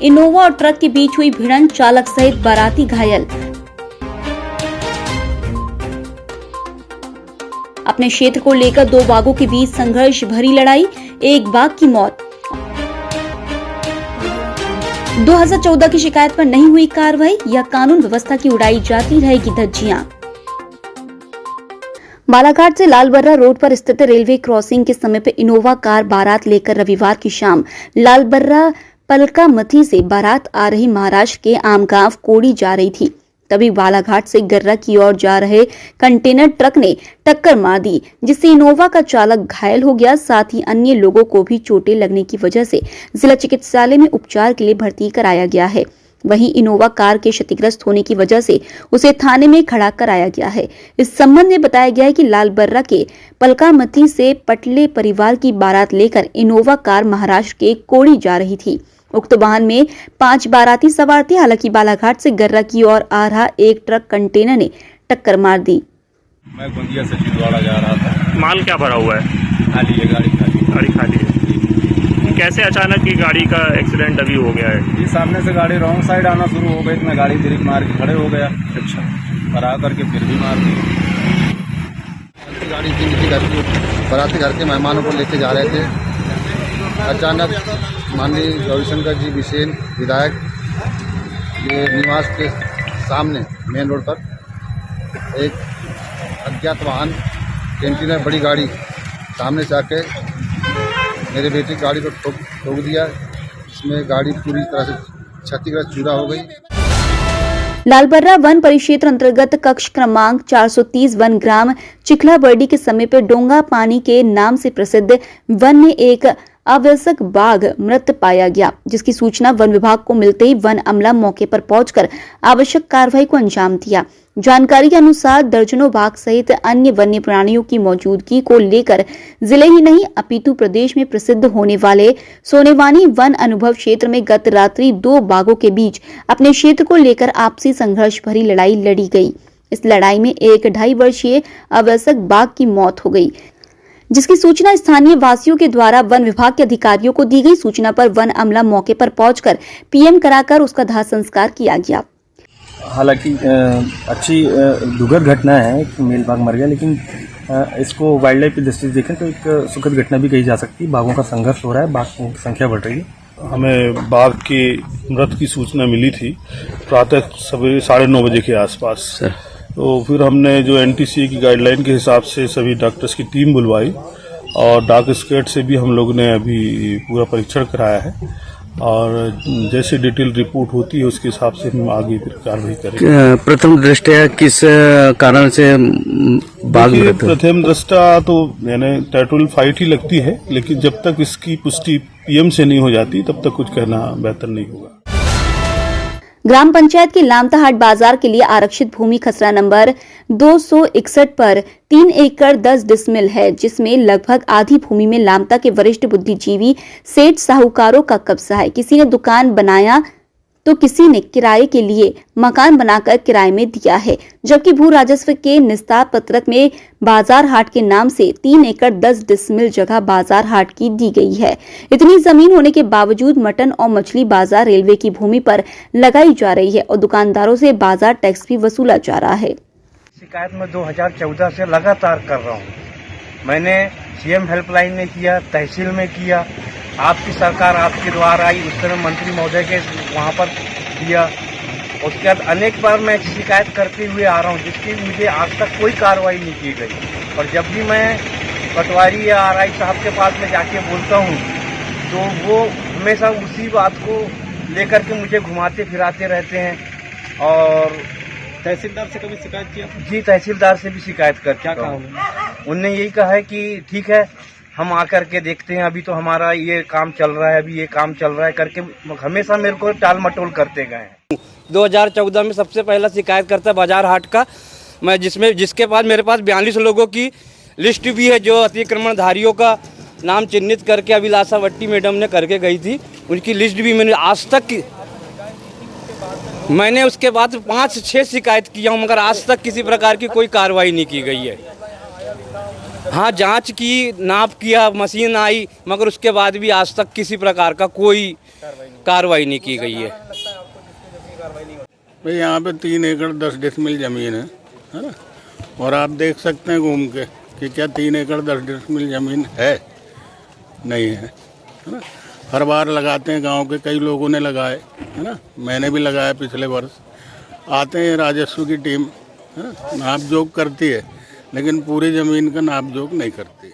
Innova और truck के बीच हुई भिड़ंत, चालक सहित बाराती घायल। अपने क्षेत्र को लेकर दो बाघों के बीच संघर्ष भरी लड़ाई, एक बाघ की मौत। 2014 की शिकायत पर नहीं हुई कार्रवाई या कानून व्यवस्था की उड़ाई जाती रहेगी धज्जियां। बालाघाट से लालबर्रा रोड पर स्थित रेलवे क्रॉसिंग के समीप इनोवा कार बारात लेकर रविवार की शाम लालबर्रा पलकामथी से बारात आ रही महाराष्ट्र के आमगांव कोड़ी जा रही थी। तभी बालाघाट से गर्रा की ओर जा रहे कंटेनर ट्रक ने टक्कर मार दी, जिससे इनोवा का चालक घायल हो गया। साथ ही अन्य लोगों को भी चोटें लगने की वजह से जिला चिकित्सालय में उपचार के लिए भर्ती कराया गया है। वहीं इनोवा कार के क्षतिग्रस्त होने की वजह से उसे थाने में खड़ा कराया गया है। इस संबंध में बताया गया है कि लालबर्रा के पलकामथी से पटले परिवार की बारात लेकर इनोवा कार महाराष्ट्र के कोड़ी जा रही थी। उक्त वाहन में 5 बाराती सवार थे। हालांकि बालाघाट से गर्रा की ओर आ रहा एक ट्रक कंटेनर ने टक्कर मार दी। मैं गोंदिया से छिंदवाड़ा जा रहा था। माल क्या भरा हुआ है? खाली है, गाड़ी खाली है। कैसे अचानक ये गाड़ी का एक्सीडेंट अभी हो गया है? ये सामने से गाड़ी रॉन्ग साइड आना शुरू हो गई, मैं गाड़ी ब्रेक मार के खड़े हो गया। अच्छा, पर आ करके फिर भी मार दी। गाड़ी थी बाराती घर के मेहमानों को लेके जा रहे थे। अचानक माननीय रविशंकर जी बिसेन विधायक ये निवास के सामने मेन रोड पर एक अज्ञात वाहन कंटेनर बड़ी गाड़ी सामने से आके मेरे बेटे की गाड़ी को ठोक दिया। इसमें गाड़ी पूरी तरह से क्षतिग्रस्त चूरा हो गई। लालबर्रा वन परिक्षेत्र अंतर्गत कक्ष क्रमांक 430 वन ग्राम चिखला बर्डी के समीप डोंगा पानी के नाम से प्रसिद्ध वन में एक अवयस्क बाघ मृत पाया गया, जिसकी सूचना वन विभाग को मिलते ही वन अमला मौके पर पहुंचकर आवश्यक कार्रवाई को अंजाम दिया। जानकारी के अनुसार दर्जनों बाघ सहित अन्य वन्य प्राणियों की मौजूदगी को लेकर जिले ही नहीं अपितु प्रदेश में प्रसिद्ध होने वाले सोनेवानी वन अनुभव क्षेत्र में गत रात्रि 2 बाघों के बीच अपने क्षेत्र को लेकर आपसी संघर्ष भरी लड़ाई लड़ी गई। इस लड़ाई में एक 2.5 वर्षीय अवयस्क बाघ की मौत हो गई, जिसकी सूचना स्थानीय वासियों के द्वारा वन विभाग के अधिकारियों को दी गई। सूचना पर वन अमला मौके पर पहुंचकर पीएम कराकर उसका दाह संस्कार किया गया। हालांकि अच्छी दुर्घट घटना है, एक मेल बाघ मर गया, लेकिन इसको वाइल्ड लाइफ की दृष्टि से देखें तो एक सुखद घटना भी कही जा सकती है। बाघों का संघर्ष हो रहा है, बाघ की संख्या बढ़ रही है। हमें बाघ की मृत की सूचना मिली थी प्रातः सवेरे 9:30 बजे के आसपास। तो फिर हमने जो एनटीसीए की गाइडलाइन के हिसाब से सभी डॉक्टर्स की टीम बुलवाई और डॉग स्क्वाड से भी हम लोग ने अभी पूरा परीक्षण कराया है और जैसे डिटेल रिपोर्ट होती है उसके हिसाब से हम आगे फिर कार्रवाई करेंगे। प्रथम दृष्टया किस कारण से बाघ मृत? प्रथम दृष्टा तो यानी टेरिटोरियल फाइट ही लगती है, लेकिन जब तक इसकी पुष्टि पीएम से नहीं हो जाती तब तक कुछ कहना बेहतर नहीं होगा। ग्राम पंचायत के लामताहाट बाजार के लिए आरक्षित भूमि खसरा नंबर 261 पर 3 एकड़ 10 डिसमिल है, जिसमें लगभग आधी भूमि में लामता के वरिष्ठ बुद्धिजीवी सेठ साहूकारों का कब्जा है। किसी ने दुकान बनाया तो किसी ने किराए के लिए मकान बनाकर किराए में दिया है, जबकि भू राजस्व के निस्तार पत्रक में बाजार हाट के नाम से 3 एकड़ 10 डिसमिल जगह बाजार हाट की दी गई है। इतनी जमीन होने के बावजूद मटन और मछली बाजार रेलवे की भूमि पर लगाई जा रही है और दुकानदारों से बाजार टैक्स भी वसूला जा रहा है। शिकायत में 2014 से लगातार कर रहा हूँ। मैंने सीएम हेल्पलाइन में किया, तहसील में किया, आपकी सरकार आपके द्वारा आई, उस समय मंत्री महोदय के वहाँ पर दिया। उसके बाद अनेक बार मैं शिकायत करते हुए आ रहा हूँ, जिसकी मुझे आज तक कोई कार्रवाई नहीं की गई। और जब भी मैं पटवारी या आरआई साहब के पास में जाके बोलता हूँ तो वो हमेशा उसी बात को लेकर के मुझे घुमाते फिराते रहते हैं। और तहसीलदार से कभी शिकायत किया? जी, तहसीलदार से भी शिकायत कर क्या कहा उन्होंने? यही कहा है कि ठीक है, हम आकर के देखते हैं, अभी तो हमारा ये काम चल रहा है, अभी ये काम चल रहा है करके हमेशा मेरे को टाल मटोल करते गए हैं। 2014 में सबसे पहला शिकायत करता बाजार हाट का मैं, जिसके बाद मेरे पास 42 लोगों की लिस्ट भी है जो अतिक्रमणधारियों का नाम चिन्हित करके अभिलाषा वट्टी मैडम ने करके गई थी। उनकी लिस्ट भी मैंने आज तक मैंने उसके बाद 5-6 शिकायत किया हूँ, मगर आज तक किसी प्रकार की कोई कार्रवाई नहीं की गई है। हाँ जांच की, नाप किया, मशीन आई, मगर उसके बाद भी आज तक किसी प्रकार का कोई कार्रवाई नहीं की गई है। भाई यहाँ पे 3 एकड़ 10 डिसमिल ज़मीन है ना, और आप देख सकते हैं घूम के कि क्या 3 एकड़ 10 डिसमिल ज़मीन है, नहीं है ना। हर बार लगाते हैं, गांव के कई लोगों ने लगाए है ना, मैंने भी लगाया पिछले वर्ष। आते हैं राजस्व की टीम है ना, नाप जोख करती है, लेकिन पूरी ज़मीन का नाप जोख नहीं करती।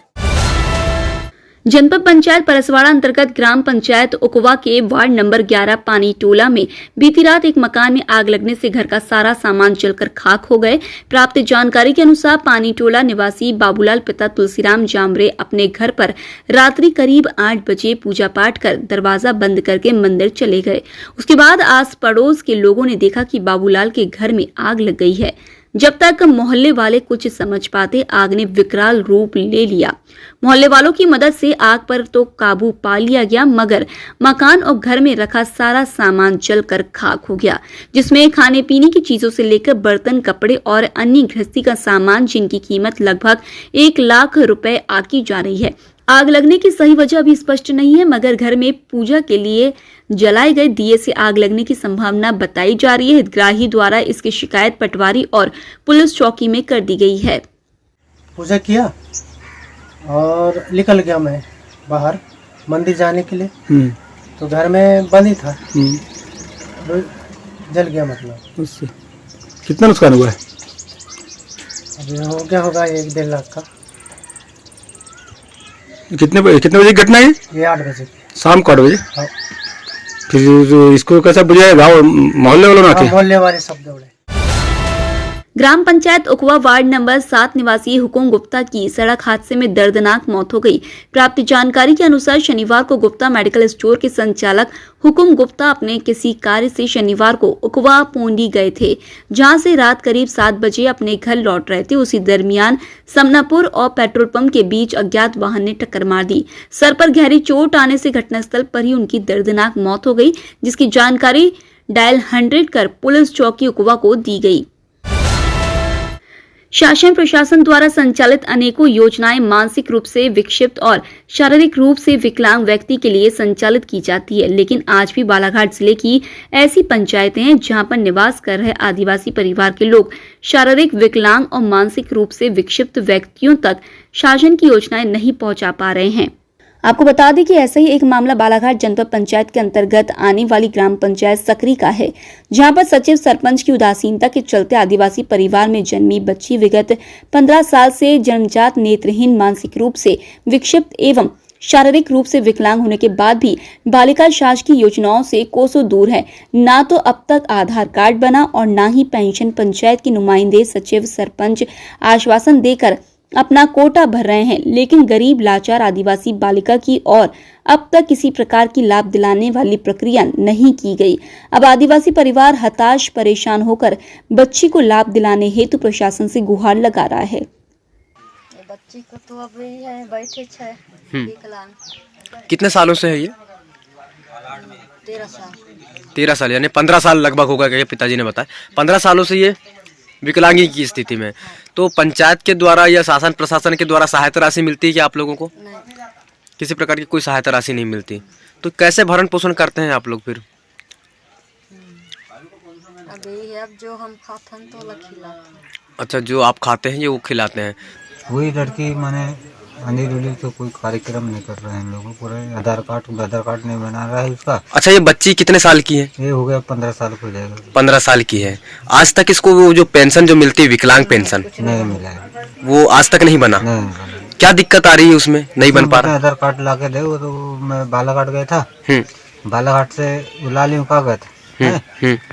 जनपद पंचायत परसवाड़ा अंतर्गत ग्राम पंचायत उकवा के वार्ड नंबर 11 पानी टोला में बीती रात एक मकान में आग लगने से घर का सारा सामान जलकर खाक हो गए। प्राप्त जानकारी के अनुसार पानी टोला निवासी बाबूलाल पिता तुलसीराम जामरे अपने घर पर रात्रि करीब 8 बजे पूजा पाठ कर दरवाजा बंद करके मंदिर चले गए। उसके बाद आस पड़ोस के लोगों ने देखा कि बाबूलाल के घर में आग लग गई है। जब तक मोहल्ले वाले कुछ समझ पाते, आग ने विकराल रूप ले लिया। मोहल्ले वालों की मदद से आग पर तो काबू पा लिया गया, मगर मकान और घर में रखा सारा सामान जलकर खाक हो गया, जिसमें खाने पीने की चीजों से लेकर बर्तन, कपड़े और अन्य गृहस्थी का सामान, जिनकी कीमत लगभग 1 लाख रुपए आकी जा रही है। आग लगने की सही वजह अभी स्पष्ट नहीं है, मगर घर में पूजा के लिए जलाए गए दिए से आग लगने की संभावना बताई जा रही है। हितग्राही द्वारा इसकी शिकायत पटवारी और पुलिस चौकी में कर दी गई है। पूजा किया और निकल गया मैं बाहर मंदिर जाने के लिए, तो घर में बंद ही था, जल गया। मतलब उससे कितना नुकसान हुआ है? अभी हो गया होगा 1-1.5 लाख का। कितने बजे की घटना है? ये 8 बजे शाम को 8 बजे। हाँ। फिर इसको कैसा बुझाया गाँव मोहल्ले वालों ने? मोहल्ले वाले सब दौड़े। ग्राम पंचायत उकवा वार्ड नंबर 7 निवासी हुकुम गुप्ता की सड़क हादसे में दर्दनाक मौत हो गई। प्राप्त जानकारी के अनुसार शनिवार को गुप्ता मेडिकल स्टोर के संचालक हुकुम गुप्ता अपने किसी कार्य से शनिवार को उकवा पोंडी गए थे, जहां से रात करीब 7 बजे अपने घर लौट रहे थे। उसी दरमियान समनापुर और पेट्रोल पंप के बीच अज्ञात वाहन ने टक्कर मार दी। सर पर गहरी चोट आने से घटनास्थल पर ही उनकी दर्दनाक मौत हो गई, जिसकी जानकारी डायल 100 कर पुलिस चौकी उकवा को दी गई। शासन प्रशासन द्वारा संचालित अनेकों योजनाएं मानसिक रूप से विक्षिप्त और शारीरिक रूप से विकलांग व्यक्ति के लिए संचालित की जाती है, लेकिन आज भी बालाघाट जिले की ऐसी पंचायतें हैं जहां पर निवास कर रहे आदिवासी परिवार के लोग शारीरिक विकलांग और मानसिक रूप से विक्षिप्त व्यक्तियों तक शासन की योजनाएं नहीं पहुंचा पा रहे हैं। आपको बता दें कि ऐसा ही एक मामला बालाघाट जनपद पंचायत के अंतर्गत आने वाली ग्राम पंचायत सकरी का है, जहां पर सचिव सरपंच की उदासीनता के चलते आदिवासी परिवार में जन्मी बच्ची विगत 15 साल से जन्मजात नेत्रहीन, मानसिक रूप से विक्षिप्त एवं शारीरिक रूप से विकलांग होने के बाद भी बालिका शासकीय योजनाओं से कोसों दूर है। ना तो अब तक आधार कार्ड बना और ना ही पेंशन। पंचायत के नुमाइंदे, सचिव, सरपंच आश्वासन देकर अपना कोटा भर रहे हैं, लेकिन गरीब लाचार आदिवासी बालिका की और अब तक किसी प्रकार की लाभ दिलाने वाली प्रक्रिया नहीं की गई। अब आदिवासी परिवार हताश परेशान होकर बच्ची को लाभ दिलाने हेतु प्रशासन से गुहार लगा रहा है। बच्ची को तो अभी है बैठे छे विकलांग। कितने सालों से है ये? 13 साल। 13 साल यानी 15 साल लगभग होगा, ये पिताजी ने बताया। 15 सालों से ये विकलांगी की स्थिति में। तो पंचायत के द्वारा या शासन प्रशासन के द्वारा सहायता राशि मिलती है क्या आप लोगों को? नहीं। किसी प्रकार की कोई सहायता राशि नहीं मिलती। तो कैसे भरण पोषण करते हैं आप लोग फिर? अभी अब जो हम खाते हैं तो खिलाते। अच्छा, जो आप खाते हैं ये वो खिलाते हैं। वही लड़की माने अंधी डोली तो कोई कार्यक्रम नहीं कर रहे हैं लोग, पूरे आधार कार्ड नहीं बना रहा है उसका। अच्छा, ये बच्ची कितने साल की है? ये हो गया 15 साल को जाएगा। 15 साल की है। आज तक इसको वो जो पेंशन जो मिलती है विकलांग पेंशन नहीं मिला है, वो आज तक नहीं बना। नहीं बना। क्या दिक्कत आ रही है उसमें, नहीं बन पा रहा? आधार कार्ड ला के दे, वो तो मैं बालाघाट गया था, बालाघाट से बुला ली कागज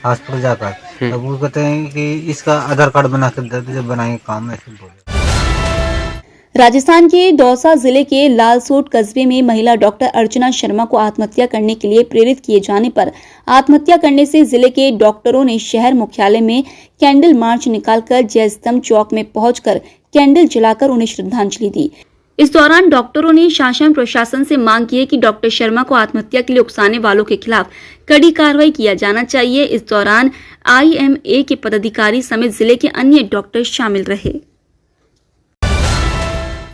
हॉस्पिटल जाकर, अब वो कहते हैं कि इसका आधार कार्ड बना कर दे, जब बनाएंगे काम ऐसे बोले। राजस्थान के दौसा जिले के लालसोट कस्बे में महिला डॉक्टर अर्चना शर्मा को आत्महत्या करने के लिए प्रेरित किए जाने पर आत्महत्या करने से जिले के डॉक्टरों ने शहर मुख्यालय में कैंडल मार्च निकालकर जय स्तंभ चौक में पहुंचकर कैंडल जलाकर उन्हें श्रद्धांजलि दी। इस दौरान डॉक्टरों ने शासन प्रशासन से मांग की है कि डॉक्टर शर्मा को आत्महत्या के लिए उकसाने वालों के खिलाफ कड़ी कार्रवाई किया जाना चाहिए। इस दौरान IMA के पदाधिकारी समेत जिले के अन्य डॉक्टर शामिल रहे।